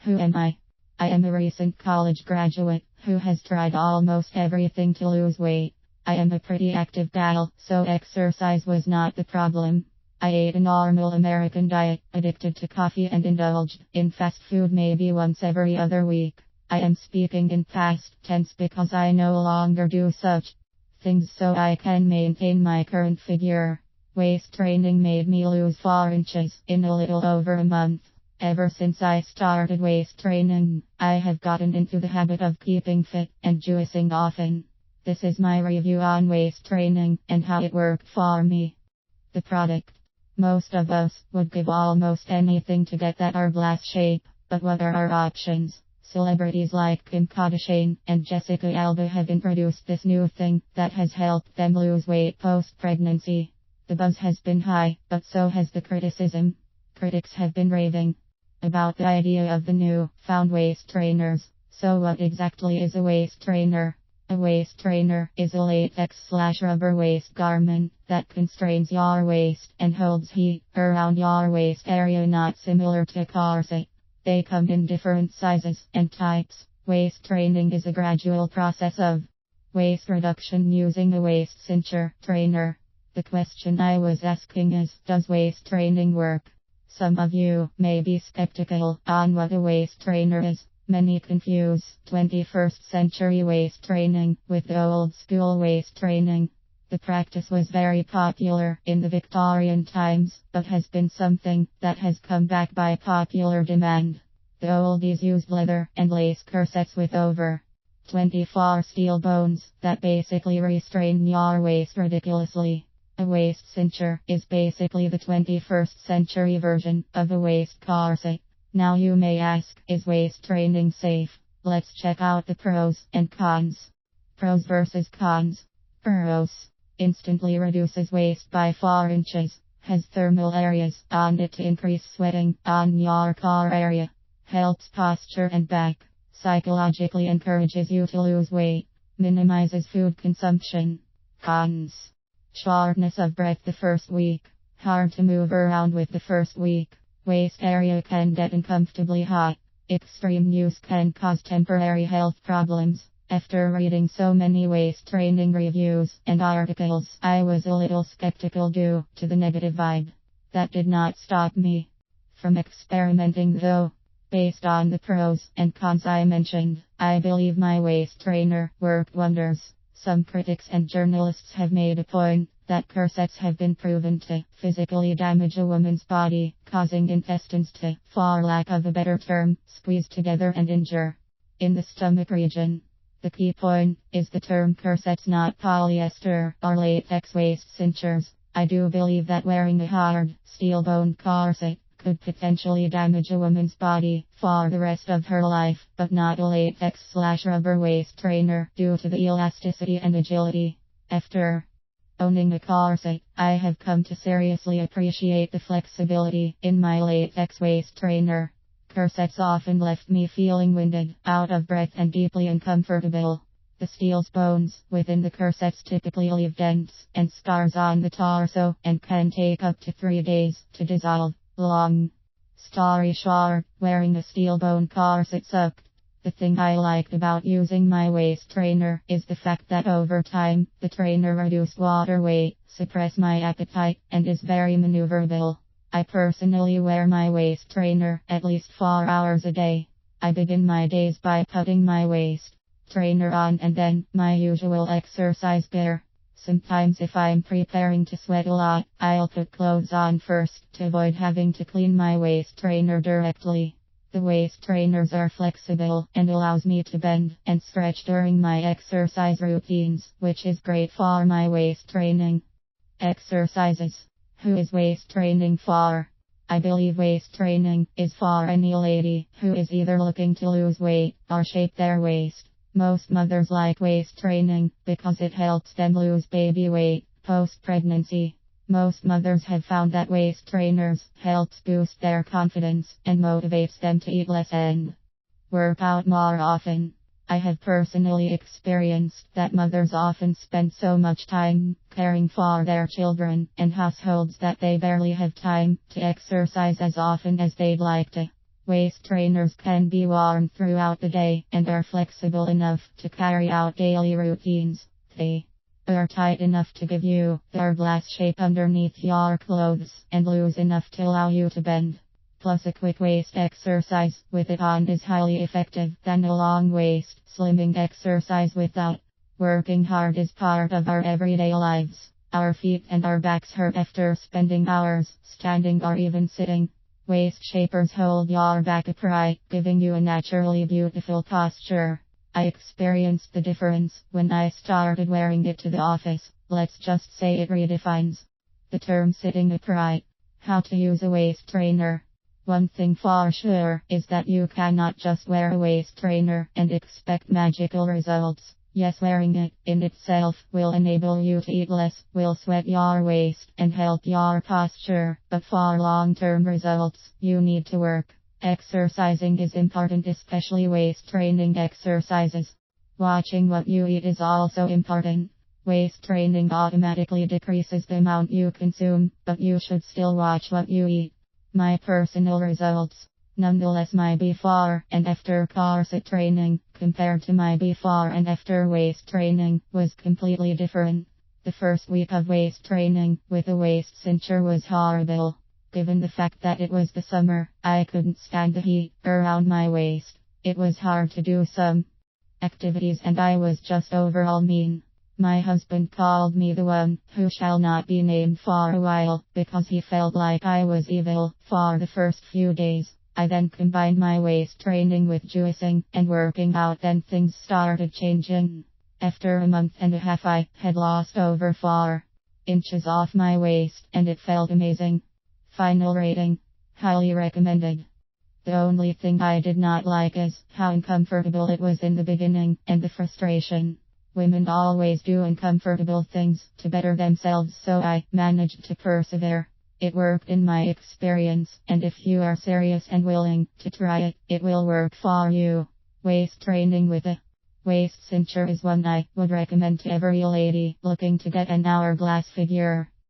Who am I? I am a recent college graduate who has tried almost everything to lose weight. I am a pretty active gal, so exercise was not the problem. I ate a normal American diet, addicted to coffee and indulged in fast food maybe once every other week. I am speaking in past tense because I no longer do such things so I can maintain my current figure. Waist training made me lose 4 inches in a little over a month. Ever since I started waist training, I have gotten into the habit of keeping fit and juicing often. This is my review on waist training and how it worked for me. The product. Most of us would give almost anything to get that hourglass shape, but what are our options? Celebrities like Kim Kardashian and Jessica Alba have introduced this new thing that has helped them lose weight post-pregnancy. The buzz has been high, but so has the criticism. Critics have been raving about the idea of the new found waist trainers. So what exactly is a waist trainer? A waist trainer is a latex/rubber waist garment that constrains your waist and holds heat around your waist area, not similar to a corset. They come in different sizes and types. Waist training is a gradual process of waist reduction using a waist cincher trainer. The question I was asking is, does waist training work? Some of you may be skeptical on what a waist trainer is. Many confuse 21st century waist training with the old school waist training. The practice was very popular in the Victorian times, but has been something that has come back by popular demand. The oldies used leather and lace corsets with over 24 steel bones that basically restrain your waist ridiculously. A waist cincher is basically the 21st century version of a waist corset. Now you may ask, is waist training safe? Let's check out the pros and cons. Pros versus cons. Pros. Instantly reduces waist by 4 inches. Has thermal areas on it to increase sweating on your core area. Helps posture and back. Psychologically encourages you to lose weight. Minimizes food consumption. Cons. Shortness of breath the first week. Hard to move around with the first week. Waist area can get uncomfortably hot. Extreme use can cause temporary health problems. After reading so many waist training reviews and articles, I was a little skeptical due to the negative vibe. That did not stop me from experimenting though. Based on the pros and cons I mentioned, I believe my waist trainer worked wonders. Some critics and journalists have made a point that corsets have been proven to physically damage a woman's body, causing intestines to, for lack of a better term, squeeze together and injure in the stomach region. The key point is the term corsets, not polyester or latex waist cinchers. I do believe that wearing a hard, steel-boned corset could potentially damage a woman's body for the rest of her life, but not a latex/rubber waist trainer due to the elasticity and agility. After owning a corset, I have come to seriously appreciate the flexibility in my latex waist trainer. Corsets often left me feeling winded, out of breath and deeply uncomfortable. The steel bones within the corsets typically leave dents and scars on the torso and can take up to 3 days to dissolve. Long story short, wearing a steel bone corset sucked. The thing I liked about using my waist trainer is the fact that over time, the trainer reduced water weight, suppressed my appetite, and is very maneuverable. I personally wear my waist trainer at least 4 hours a day. I begin my days by putting my waist trainer on and then my usual exercise gear. Sometimes if I'm preparing to sweat a lot, I'll put clothes on first to avoid having to clean my waist trainer directly. The waist trainers are flexible and allows me to bend and stretch during my exercise routines, which is great for my waist training. Exercises. Who is waist training for? I believe waist training is for any lady who is either looking to lose weight or shape their waist. Most mothers like waist training because it helps them lose baby weight post-pregnancy. Most mothers have found that waist trainers helps boost their confidence and motivates them to eat less and work out more often. I have personally experienced that mothers often spend so much time caring for their children and households that they barely have time to exercise as often as they'd like to. Waist trainers can be worn throughout the day and are flexible enough to carry out daily routines. They are tight enough to give you the hourglass shape underneath your clothes and loose enough to allow you to bend. Plus a quick waist exercise with it on is highly effective than a long waist slimming exercise without. Working hard is part of our everyday lives. Our feet and our backs hurt after spending hours standing or even sitting. Waist shapers hold your back upright, giving you a naturally beautiful posture. I experienced the difference when I started wearing it to the office. Let's just say it redefines the term sitting upright. How to use a waist trainer. One thing for sure is that you cannot just wear a waist trainer and expect magical results. Yes, wearing it in itself will enable you to eat less, will sweat your waist, and help your posture. But for long-term results, you need to work. Exercising is important, especially waist training exercises. Watching what you eat is also important. Waist training automatically decreases the amount you consume, but you should still watch what you eat. My personal results. Nonetheless, my before and after corset training, compared to my before and after waist training, was completely different. The first week of waist training with a waist cincher was horrible. Given the fact that it was the summer, I couldn't stand the heat around my waist. It was hard to do some activities and I was just overall mean. My husband called me the one who shall not be named for a while because he felt like I was evil for the first few days. I then combined my waist training with juicing and working out, then things started changing. After a month and a half I had lost over 4 inches off my waist and it felt amazing. Final rating. Highly recommended. The only thing I did not like is how uncomfortable it was in the beginning and the frustration. Women always do uncomfortable things to better themselves, so I managed to persevere. It worked in my experience, and if you are serious and willing to try it, it will work for you. Waist training with a waist cincher is one I would recommend to every lady looking to get an hourglass figure.